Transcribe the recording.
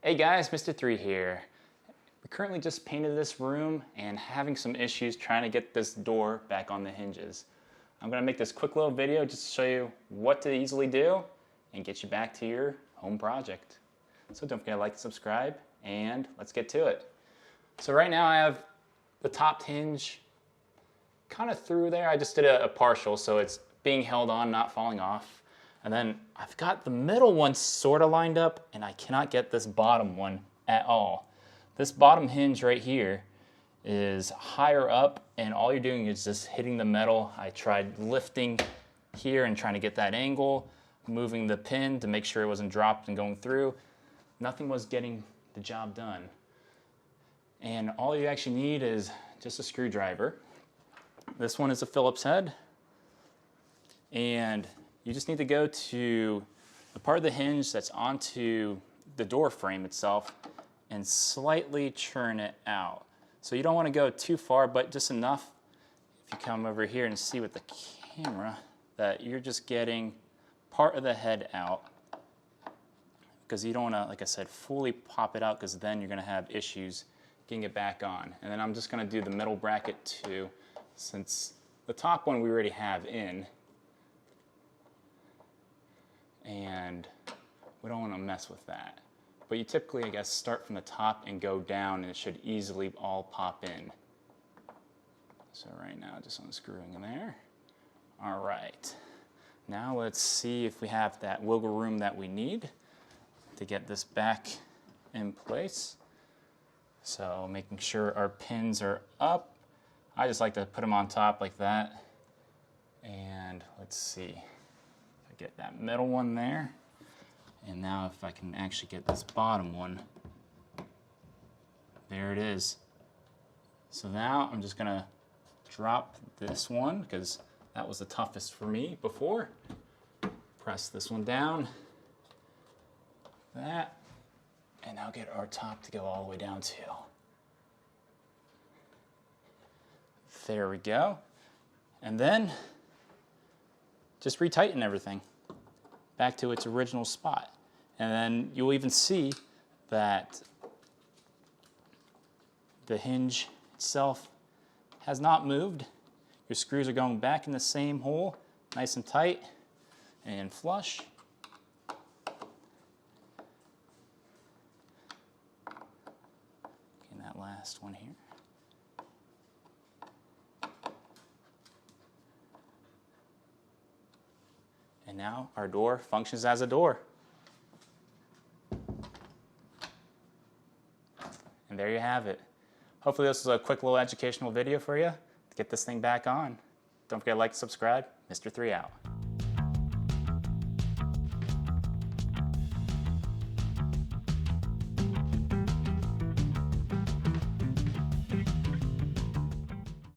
Hey guys, Mr.III here. We currently just painted this room and having some issues trying to get this door back on the hinges. I'm going to make this quick little video just to show you what to easily do and get you back to your home project. So don't forget to like and subscribe, and let's get to it. So right now I have the top hinge kind of through there. I just did a partial, so it's being held on, not falling off. And then I've got the middle one sort of lined up, and I cannot get this bottom one at all. This bottom hinge right here is higher up, and all you're doing is just hitting the metal. I tried lifting here and trying to get that angle, moving the pin to make sure it wasn't dropped and going through. Nothing was getting the job done. And all you actually need is just a screwdriver. This one is a Phillips head, and you just need to go to the part of the hinge that's onto the door frame itself and slightly churn it out. So you don't want to go too far, but just enough, if you come over here and see with the camera, that you're just getting part of the head out, because you don't want to, like I said, fully pop it out, because then you're going to have issues getting it back on. And then I'm just going to do the middle bracket too, since the top one we already have in, and we don't want to mess with that. But you typically, I guess, start from the top and go down, and it should easily all pop in. So right now, just unscrewing in there. All right. Now let's see if we have that wiggle room that we need to get this back in place. So making sure our pins are up. I just like to put them on top like that. And let's see. Get that middle one there, and now if I can actually get this bottom one, there it is. So now I'm just gonna drop this one, because that was the toughest for me before. Press this one down, that, and now get our top to go all the way down too. There we go. And then just retighten everything back to its original spot. And then you'll even see that the hinge itself has not moved. Your screws are going back in the same hole, nice and tight and flush. And that last one here. And now our door functions as a door. And there you have it. Hopefully this was a quick little educational video for you to get this thing back on. Don't forget to like and subscribe. Mr.III out.